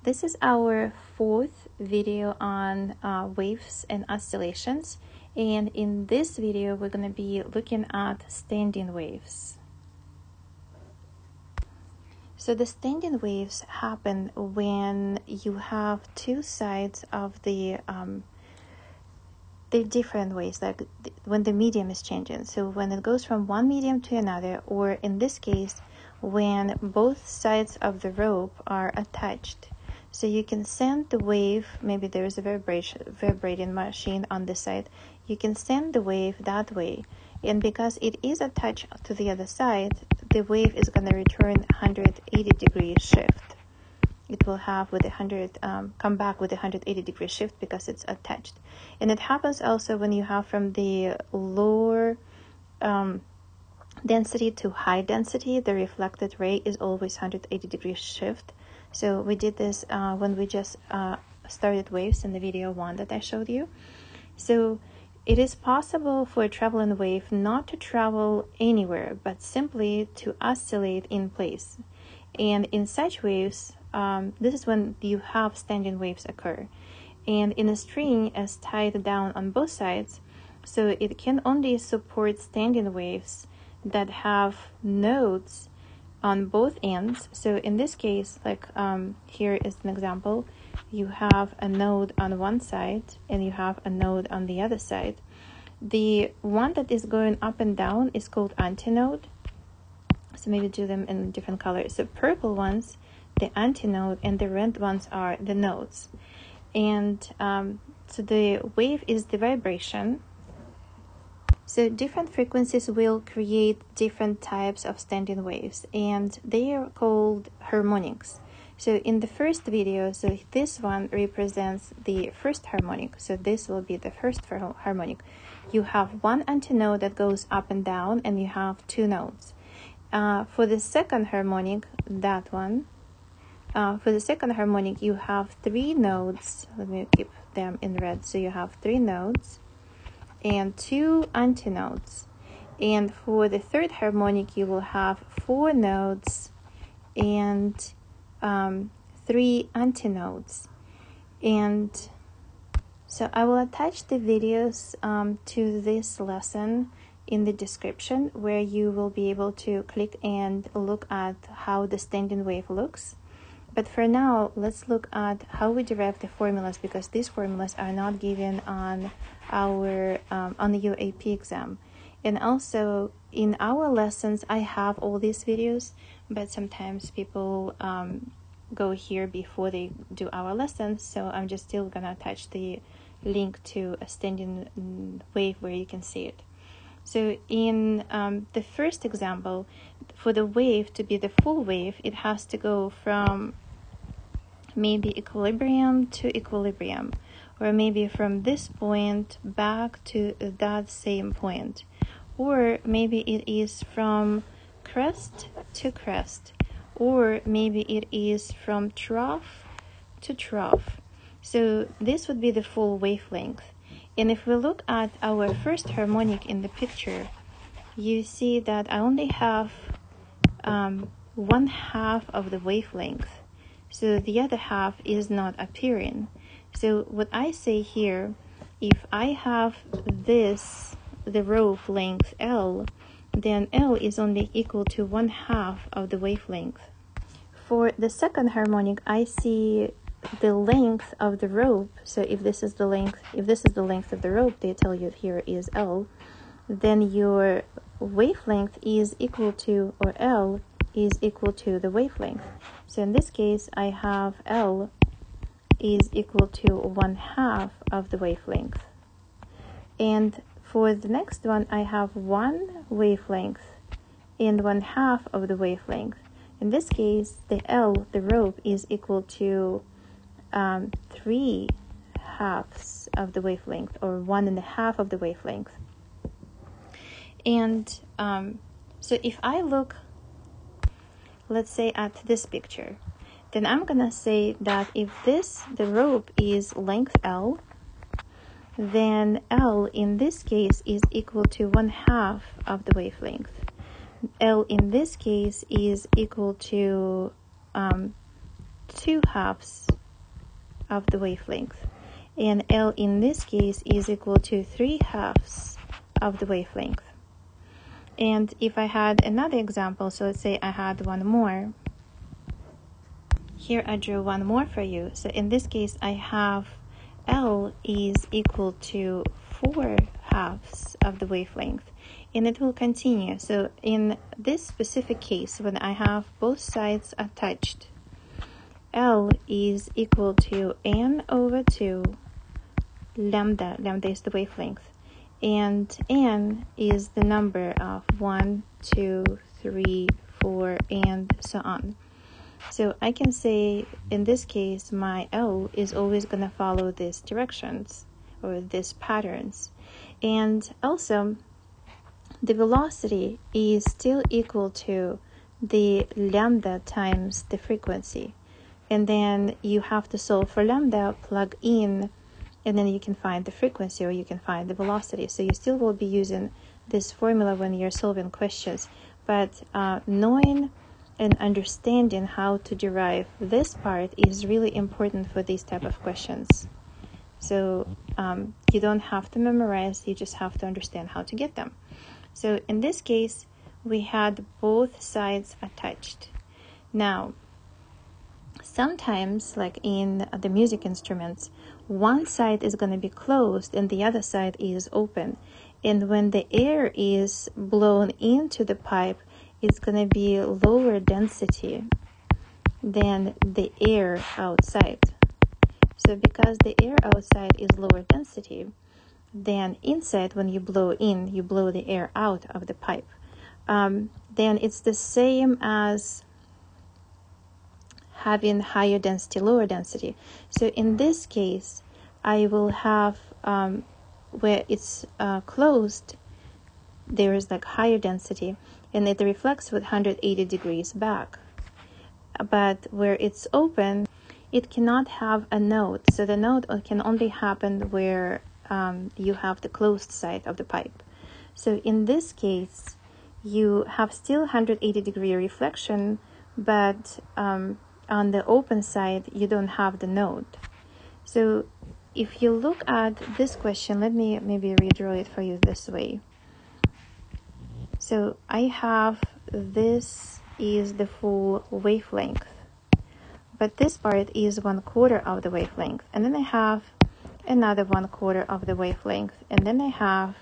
This is our fourth video on waves and oscillations, and in this video we're going to be looking at standing waves. So the standing waves happen when you have two sides of the different ways, like when the medium is changing. So when it goes from one medium to another, or in this case, when both sides of the rope are attached. So you can send the wave, maybe there's a vibrating machine on this side. You can send the wave that way. And because it is attached to the other side, the wave is going to return 180 degree shift. It will have come back with a 180 degree shift because it's attached. And it happens also when you have from the lower density to high density, the reflected ray is always 180 degree shift. So we did this when we just started waves in the video 1 that I showed you. So it is possible for a traveling wave not to travel anywhere, but simply to oscillate in place. And in such waves, this is when you have standing waves occur. And in a string as tied down on both sides, so it can only support standing waves that have nodes on both ends. So in this case, like here is an example, you have a node on one side and you have a node on the other side. The one that is going up and down is called antinode. So maybe do them in different colors. So purple ones, the antinode, and the red ones are the nodes. And so the wave is the vibration. So different frequencies will create different types of standing waves, and they are called harmonics. So in the first video, so this one represents the first harmonic. So this will be the first harmonic. You have one antinode that goes up and down, and you have two nodes. For the second harmonic, that one, for the second harmonic, you have three nodes. Let me keep them in red. So you have three nodes and two antinodes. And for the third harmonic, you will have four nodes and three antinodes. And so I will attach the videos to this lesson in the description, where you will be able to click and look at how the standing wave looks. But for now, let's look at how we derive the formulas, because these formulas are not given on our on the UAP exam. And also in our lessons, I have all these videos, but sometimes people go here before they do our lessons. So I'm just still gonna attach the link to a standing wave where you can see it. So in the first example, for the wave to be the full wave, it has to go from maybe equilibrium to equilibrium, or maybe from this point back to that same point, or maybe it is from crest to crest, or maybe it is from trough to trough. So this would be the full wavelength. And if we look at our first harmonic in the picture, you see that I only have 1/2 of the wavelength. So the other half is not appearing. So what I say here, if I have the rope length L, then L is only equal to 1/2 of the wavelength. For the second harmonic, I see the length of the rope. So if this is the length of the rope, they tell you here is L, then your wavelength is equal to, or L is equal to the wavelength. So in this case, I have L is equal to 1/2 of the wavelength. And for the next one, I have one wavelength and 1/2 of the wavelength. In this case, the L, the rope, is equal to 3/2 of the wavelength, or 1.5 of the wavelength. And so if I look, let's say, at this picture, then I'm gonna say that if the rope is length L, then L in this case is equal to 1/2 of the wavelength. L in this case is equal to 2/2 of the wavelength. And L in this case is equal to 3/2 of the wavelength. And if I had another example, so let's say I had one more. Here I drew one more for you. So in this case, I have L is equal to 4/2 of the wavelength, and it will continue. So in this specific case, when I have both sides attached, L is equal to n/2 lambda. Lambda is the wavelength, and n is the number of 1, 2, 3, 4, and so on. So I can say, in this case, my L is always going to follow these directions or these patterns. And also, the velocity is still equal to the lambda times the frequency. And then you have to solve for lambda, plug in, and then you can find the frequency or you can find the velocity. So you still will be using this formula when you're solving questions. But knowing and understanding how to derive this part is really important for these type of questions. So you don't have to memorize, you just have to understand how to get them. So in this case, we had both sides attached. Now, sometimes, like in the music instruments, one side is going to be closed and the other side is open. And when the air is blown into the pipe, it's going to be lower density than the air outside. So because the air outside is lower density, then inside, when you blow in, you blow the air out of the pipe. Then it's the same as having higher density, lower density. So in this case, I will have where it's closed, there is like higher density, and it reflects with 180 degrees back. But where it's open, it cannot have a node. So the node can only happen where you have the closed side of the pipe. So in this case, you have still 180 degree reflection, but on the open side, you don't have the node. So if you look at this question, let me maybe redraw it for you this way. So I have, this is the full wavelength, but this part is 1/4 of the wavelength, and then I have another 1/4 of the wavelength, and then I have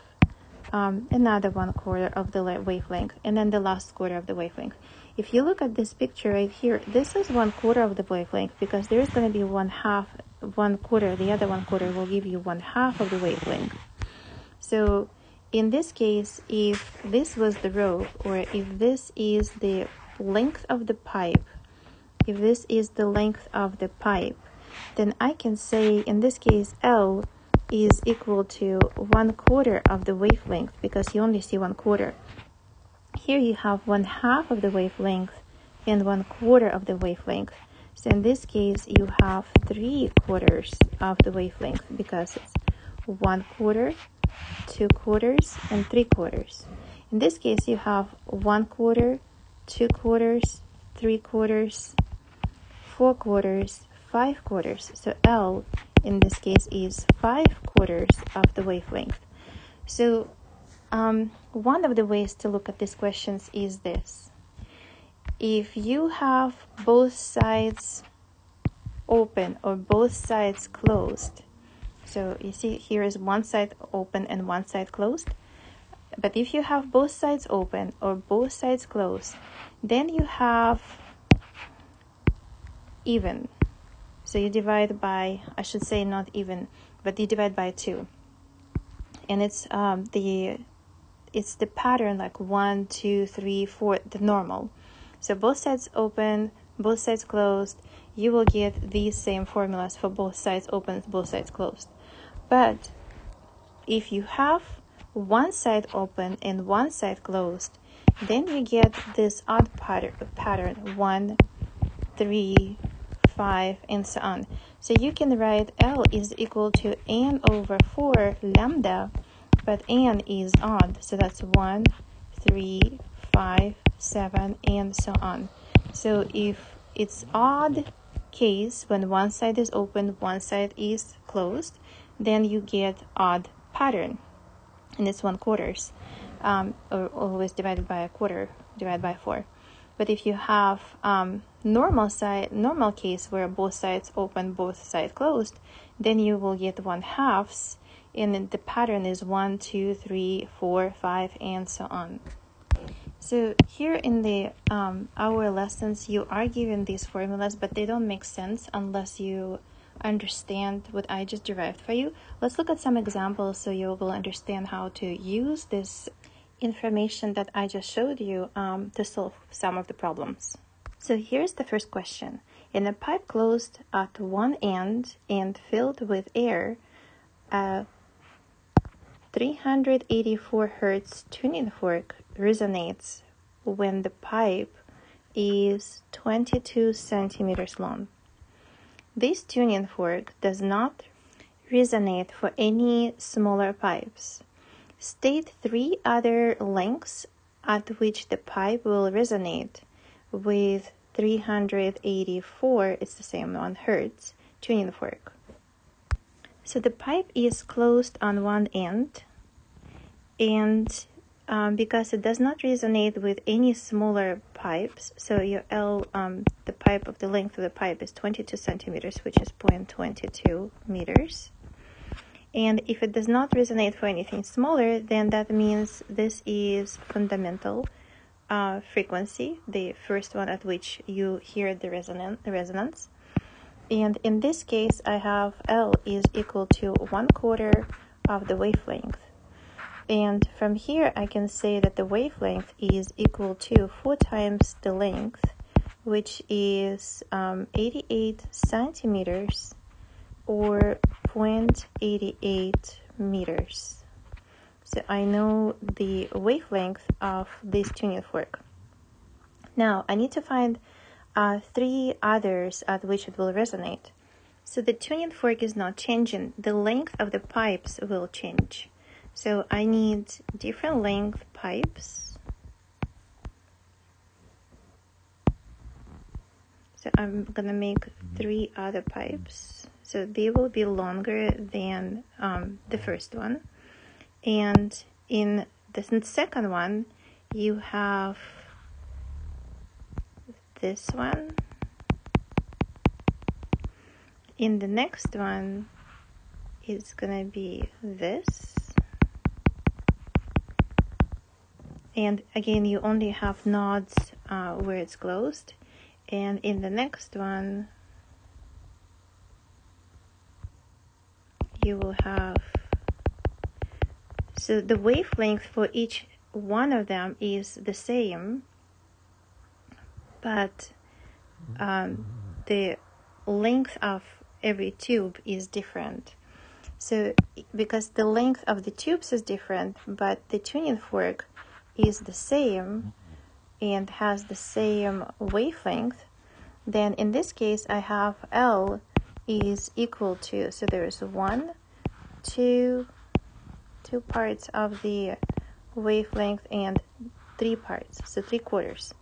another 1/4 of the wavelength, and then the last quarter of the wavelength. If you look at this picture right here, this is 1/4 of the wavelength, because there is going to be 1/4, the other 1/4 will give you 1/2 of the wavelength. So in this case, if this was the rope, or if this is the length of the pipe, if this is the length of the pipe, then I can say, in this case, L is equal to 1/4 of the wavelength, because you only see 1/4. Here you have 1/2 of the wavelength and 1/4 of the wavelength. So in this case, you have 3/4 of the wavelength, because it's 1/4, 2/4, and 3/4. In this case, you have 1/4, 2/4, 3/4, 4/4, 5/4. So L in this case is 5/4 of the wavelength. So one of the ways to look at these questions is this. If you have both sides open or both sides closed, so you see here is one side open and one side closed, but if you have both sides open or both sides closed, then you have even. So you divide by, I should say not even, but you divide by 2. And it's the pattern, like 1, 2, 3, 4, the normal. So both sides open, both sides closed, you will get these same formulas for both sides open, both sides closed. But if you have one side open and one side closed, then you get this odd pattern 1, 3, 5, and so on. So you can write L is equal to n/4 lambda, but n is odd, so that's 1, 3, 5, 7, and so on. So if it's odd case, when one side is open, one side is closed, then you get odd pattern, and it's 1/4, or always divided by a quarter, divided by 4. But if you have normal case where both sides open, both sides closed, then you will get 1/2, and the pattern is 1, 2, 3, 4, 5, and so on. So here in the our lessons, you are given these formulas, but they don't make sense unless you understand what I just derived for you. Let's look at some examples so you will understand how to use this information that I just showed you to solve some of the problems. So here's the first question. In a pipe closed at one end and filled with air, a 384 Hz tuning fork resonates when the pipe is 22 centimeters long. This tuning fork does not resonate for any smaller pipes. State 3 other lengths at which the pipe will resonate with 384, it's the same one, Hertz, tuning fork. So the pipe is closed on one end, and because it does not resonate with any smaller pipes, so your L, the length of the pipe is 22 centimeters, which is 0.22 meters. And if it does not resonate for anything smaller, then that means this is fundamental frequency, the first one at which you hear the resonance. And in this case, I have L is equal to 1/4 of the wavelength. And from here, I can say that the wavelength is equal to 4 times the length, which is 88 centimeters or 0.88 meters. So I know the wavelength of this tuning fork. Now, I need to find 3 others at which it will resonate. So the tuning fork is not changing. The length of the pipes will change. So I need different length pipes. So I'm going to make 3 other pipes. So they will be longer than the first one. And in the second one, you have this one. In the next one, it's going to be this. And again, you only have nodes where it's closed. And in the next one, you will have, so the wavelength for each one of them is the same, but the length of every tube is different. So because the length of the tubes is different, but the tuning fork is the same and has the same wavelength, then in this case I have L is equal to, so there is 2 parts of the wavelength and 3 parts, so 3/4.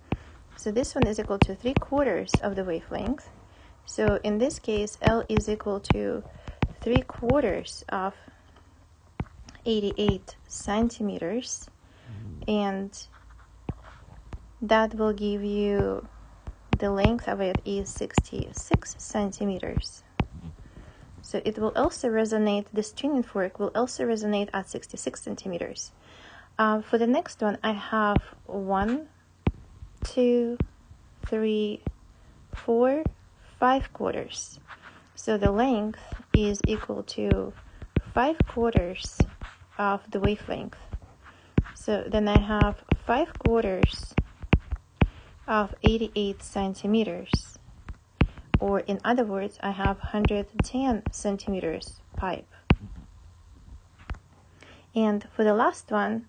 So this one is equal to 3/4 of the wavelength. So in this case, L is equal to 3/4 of 88 centimeters, and that will give you, the length of it is 66 centimeters. So it will also resonate, this tuning fork will also resonate at 66 centimeters. For the next one, I have 1, 2, 3, 4, 5/4. So the length is equal to 5/4 of the wavelength. So then I have 5/4 of 88 centimeters. Or in other words, I have 110 centimeters pipe. And for the last one,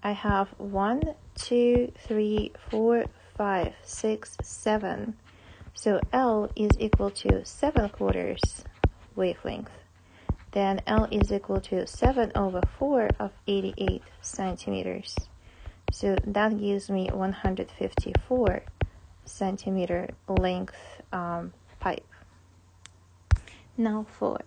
I have 1, 2, 3, 4, 5, 6, 7. So L is equal to 7/4 wavelength. Then L is equal to 7/4 of 88 centimeters. So that gives me 154 centimeter length pipe. Now for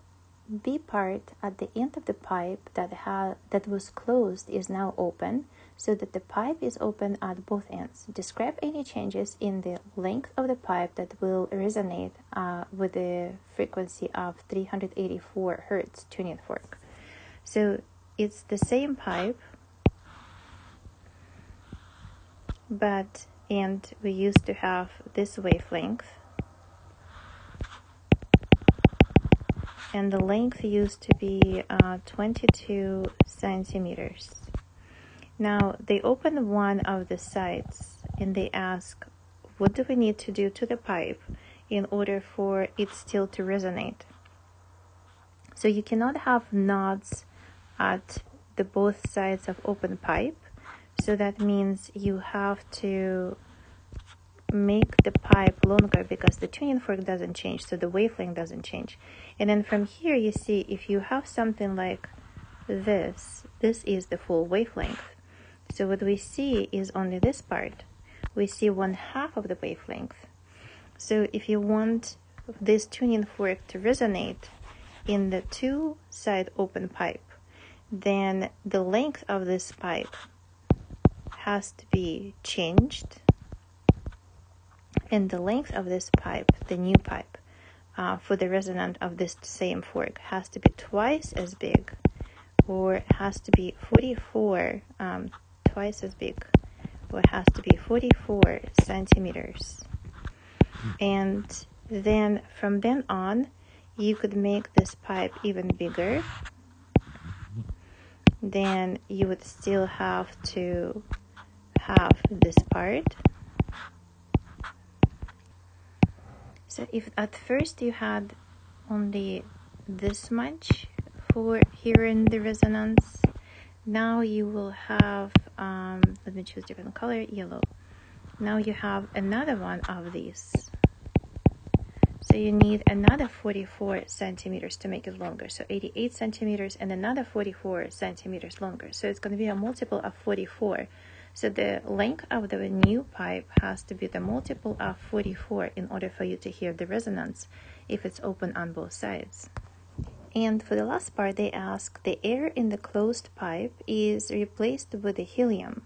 B part at the end of the pipe that was closed is now open, so that the pipe is open at both ends. Describe any changes in the length of the pipe that will resonate with the frequency of 384 Hertz tuning fork. So it's the same pipe, and we used to have this wavelength, and the length used to be 22 centimeters. Now they open one of the sides and they ask, what do we need to do to the pipe in order for it still to resonate? So you cannot have knots at the both sides of open pipe. So that means you have to make the pipe longer because the tuning fork doesn't change, so the wavelength doesn't change. And then from here you see, if you have something like this is the full wavelength. So what we see is only this part. We see 1/2 of the wavelength. So if you want this tuning fork to resonate in the two-side open pipe, then the length of this pipe has to be changed, and the length of this pipe, the new pipe, for the resonance of this same fork has to be twice as big, or has to be 44, twice as big, or has to be 44 centimeters. And then from then on, you could make this pipe even bigger. Then you would still have to have this part. So if at first you had only this much for hearing the resonance, now you will have, let me choose different color, yellow. Now you have another one of these. So you need another 44 centimeters to make it longer. So 88 centimeters and another 44 centimeters longer. So it's going to be a multiple of 44. So the length of the new pipe has to be the multiple of 44 in order for you to hear the resonance if it's open on both sides. And for the last part, they ask, the air in the closed pipe is replaced with the helium.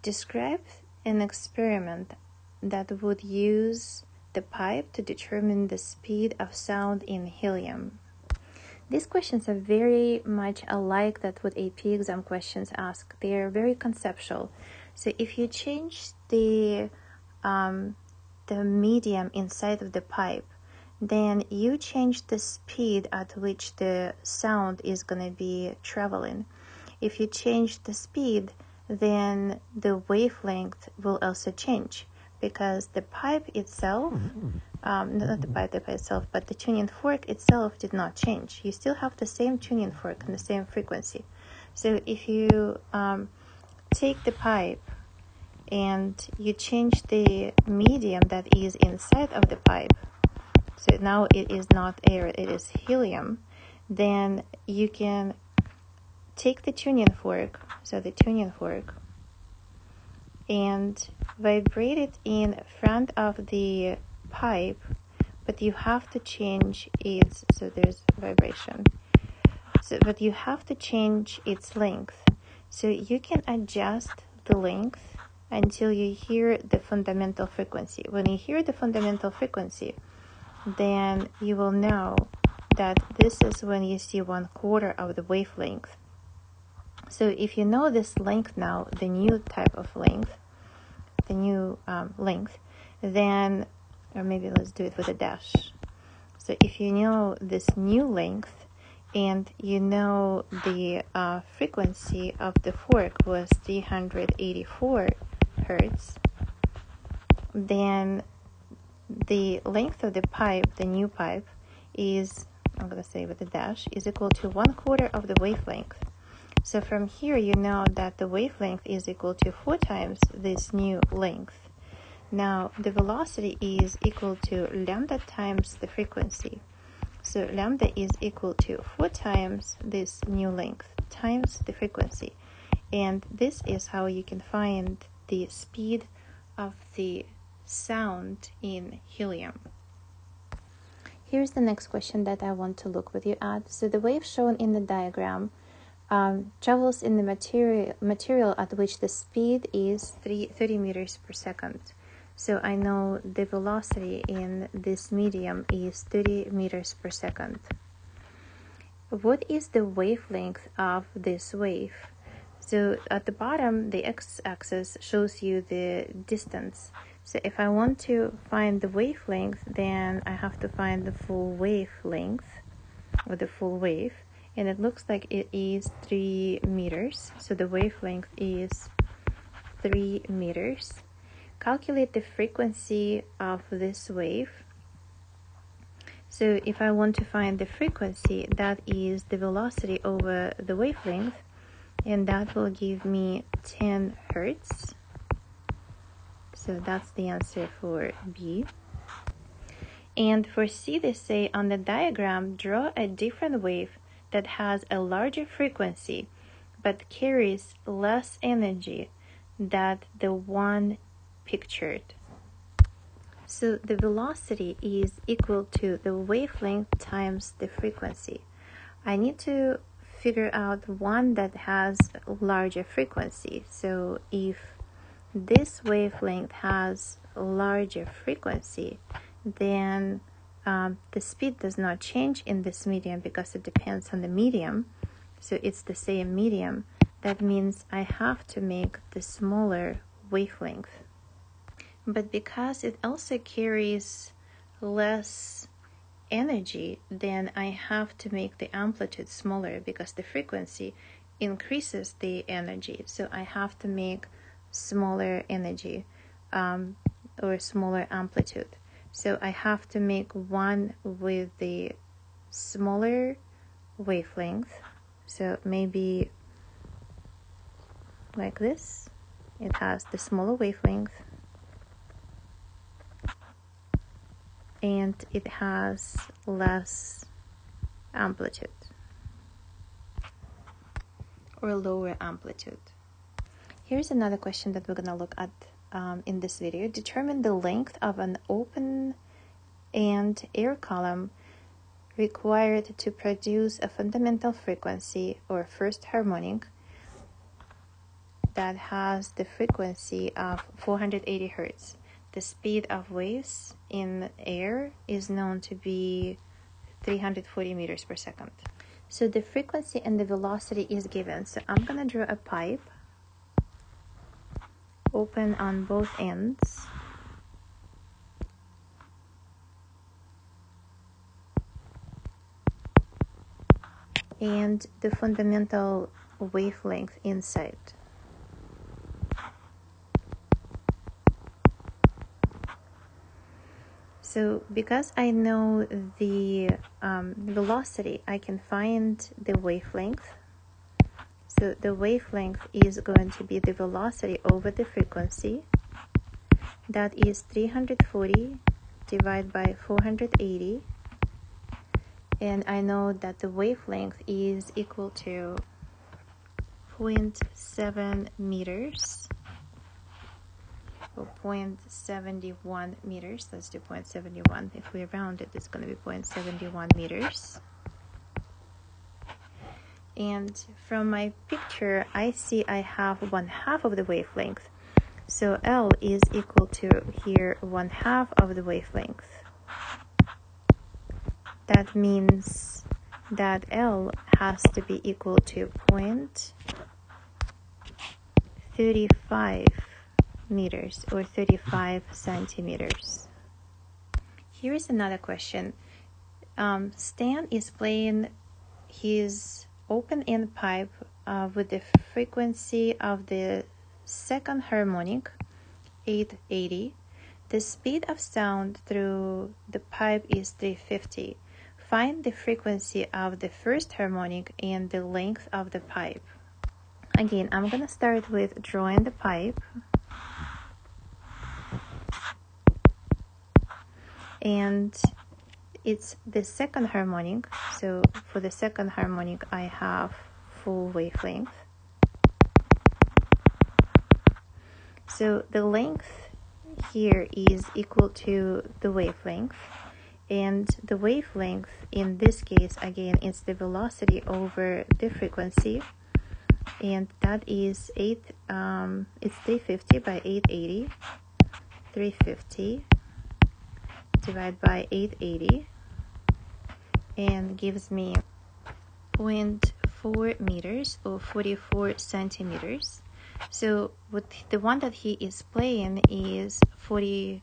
Describe an experiment that would use the pipe to determine the speed of sound in helium. These questions are very much alike that what AP exam questions ask. They are very conceptual. So if you change the medium inside of the pipe, then you change the speed at which the sound is going to be traveling. If you change the speed, then the wavelength will also change, because the pipe itself, not the pipe itself, but the tuning fork itself did not change. You still have the same tuning fork and the same frequency. So if you take the pipe and you change the medium that is inside of the pipe, so now it is not air, it is helium, then you can take the tuning fork, and vibrate it in front of the pipe, but you have to change its, so there's vibration, but you have to change its length. So you can adjust the length until you hear the fundamental frequency. When you hear the fundamental frequency, then you will know that this is when you see 1/4 of the wavelength. So if you know this length now, the new type of length, then, or maybe let's do it with a dash. So if you know this new length, and you know the frequency of the fork was 384 Hertz, then the length of the pipe, the new pipe, is, I'm going to say with a dash, is equal to 1/4 of the wavelength. So from here you know that the wavelength is equal to 4 times this new length. Now the velocity is equal to lambda times the frequency. So lambda is equal to 4 times this new length times the frequency. And this is how you can find the speed of the sound in helium. Here's the next question that I want to look with you at. So the wave shown in the diagram travels in the material at which the speed is 30 meters per second. So I know the velocity in this medium is 30 meters per second. What is the wavelength of this wave? So at the bottom, the x-axis shows you the distance. So if I want to find the wavelength, then I have to find the full wavelength, or the full wave. And it looks like it is 3 meters. So the wavelength is 3 meters. Calculate the frequency of this wave. So if I want to find the frequency, that is the velocity over the wavelength, and that will give me 10 hertz. So that's the answer for B. And for C, they say on the diagram, draw a different wave that has a larger frequency but carries less energy than the one pictured. So the velocity is equal to the wavelength times the frequency. I need to figure out one that has a larger frequency. So if this wavelength has a larger frequency, then the speed does not change in this medium because it depends on the medium. So it's the same medium. That means I have to make the smaller wavelength. But because it also carries less energy, then I have to make the amplitude smaller because the frequency increases the energy. So I have to make smaller energy or smaller amplitude. So I have to make one with the smaller wavelength. So maybe like this. It has the smaller wavelength. And it has less amplitude or lower amplitude. Here's another question that we're going to look at in this video. Determine the length of an open and air column required to produce a fundamental frequency or first harmonic that has the frequency of 480 Hertz. The speed of waves in air is known to be 340 meters per second. So the frequency and the velocity is given. So I'm going to draw a pipe open on both ends. And the fundamental wavelength inside. So because I know the velocity, I can find the wavelength. So the wavelength is going to be the velocity over the frequency. That is 340 divided by 480. And I know that the wavelength is equal to 0.7 meters. 0.71 meters. Let's do 0.71. If we round it, it's going to be 0.71 meters. And from my picture, I see I have 1/2 of the wavelength. So L is equal to here 1/2 of the wavelength. That means that L has to be equal to 0.35 meters or 35 centimeters. Here is another question. Stan is playing his open-end pipe with the frequency of the second harmonic, 880. The speed of sound through the pipe is 350. Find the frequency of the first harmonic and the length of the pipe. Again, I'm going to start with drawing the pipe. And it's the second harmonic. So for the second harmonic, I have full wavelength. So the length here is equal to the wavelength. And the wavelength in this case, again, it's the velocity over the frequency, and that is it's 350 by 880. 350 divided by 880, and gives me 0.4 meters or 44 centimeters. So with the one that he is playing is 40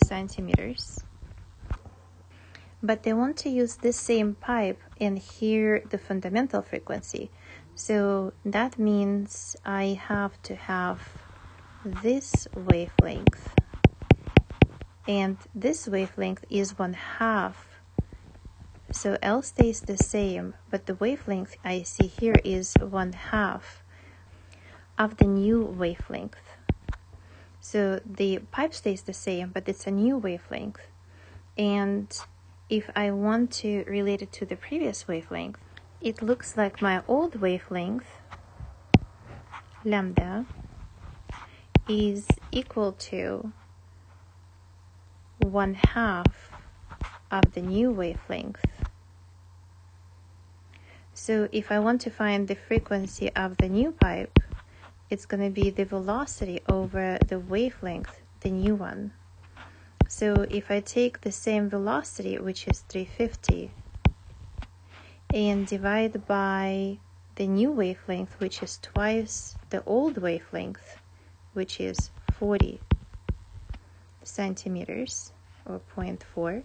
centimeters. But they want to use this same pipe and hear the fundamental frequency. So that means I have to have this wavelength. And this wavelength is 1/2. So L stays the same, but the wavelength I see here is 1/2 of the new wavelength. So the pipe stays the same, but it's a new wavelength. And if I want to relate it to the previous wavelength, it looks like my old wavelength, lambda, is equal to 1/2 of the new wavelength. So if I want to find the frequency of the new pipe, it's going to be the velocity over the wavelength, the new one. So if I take the same velocity, which is 350, and divide by the new wavelength, which is twice the old wavelength, which is 40 centimeters or 0.4,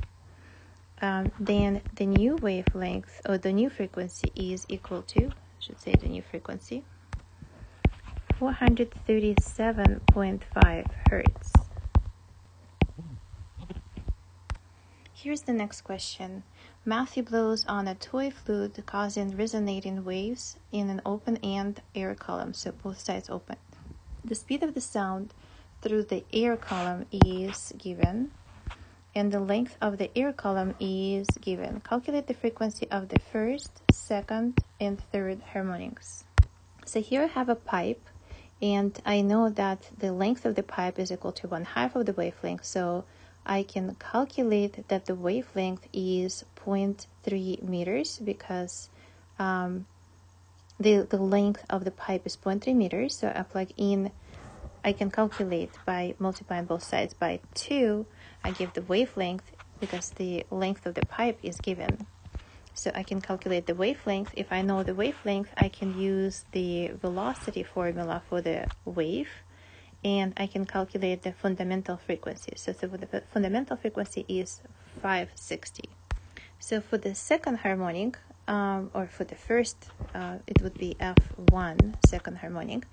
then the new wavelength or the new frequency is equal to, I should say the new frequency, 437.5 hertz. Here's the next question. Matthew blows on a toy flute, causing resonating waves in an open-end air column, so both sides open. The speed of the sound through the air column is given, and the length of the air column is given. Calculate the frequency of the first, second, and third harmonics. So here I have a pipe, and I know that the length of the pipe is equal to 1/2 of the wavelength, so I can calculate that the wavelength is 0.3 meters because the length of the pipe is 0.3 meters. So I can calculate by multiplying both sides by 2. I give the wavelength because the length of the pipe is given. So I can calculate the wavelength. If I know the wavelength, I can use the velocity formula for the wave, and I can calculate the fundamental frequency. So the fundamental frequency is 560. So for the second harmonic, or for the first, it would be F1, second harmonic.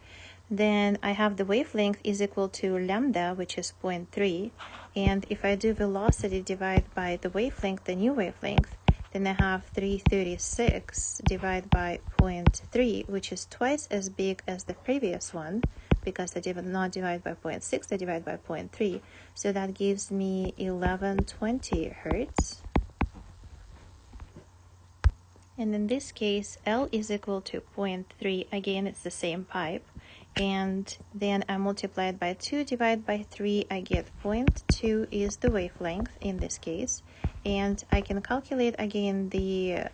Then I have the wavelength is equal to lambda, which is 0.3. And if I do velocity divided by the wavelength, the new wavelength, then I have 336 divided by 0.3, which is twice as big as the previous one, because I did not divide by 0.6, I divide by 0.3. So that gives me 1120 hertz. And in this case, L is equal to 0.3. Again, it's the same pipe. And then I multiply it by 2, divide by 3, I get 0.2 is the wavelength in this case. And I can calculate again the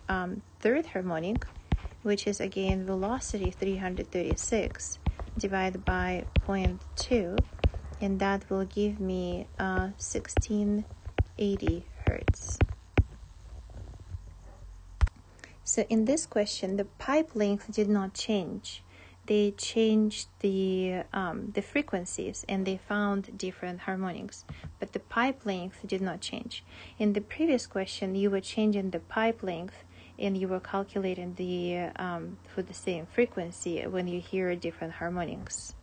third harmonic, which is again velocity 336 divided by 0.2, and that will give me 1680 hertz. So in this question, the pipe length did not change. They changed the frequencies, and they found different harmonics, but the pipe length did not change. In the previous question, you were changing the pipe length, and you were calculating the for the same frequency when you hear different harmonics.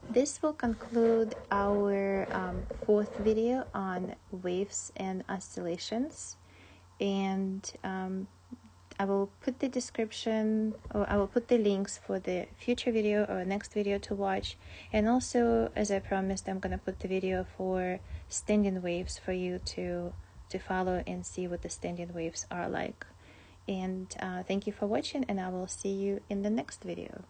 This will conclude our fourth video on waves and oscillations, and I will put the description, or I will put the links for the future video or next video to watch. And also, as I promised, I'm going to put the video for standing waves for you to follow and see what the standing waves are like. And thank you for watching, and I will see you in the next video.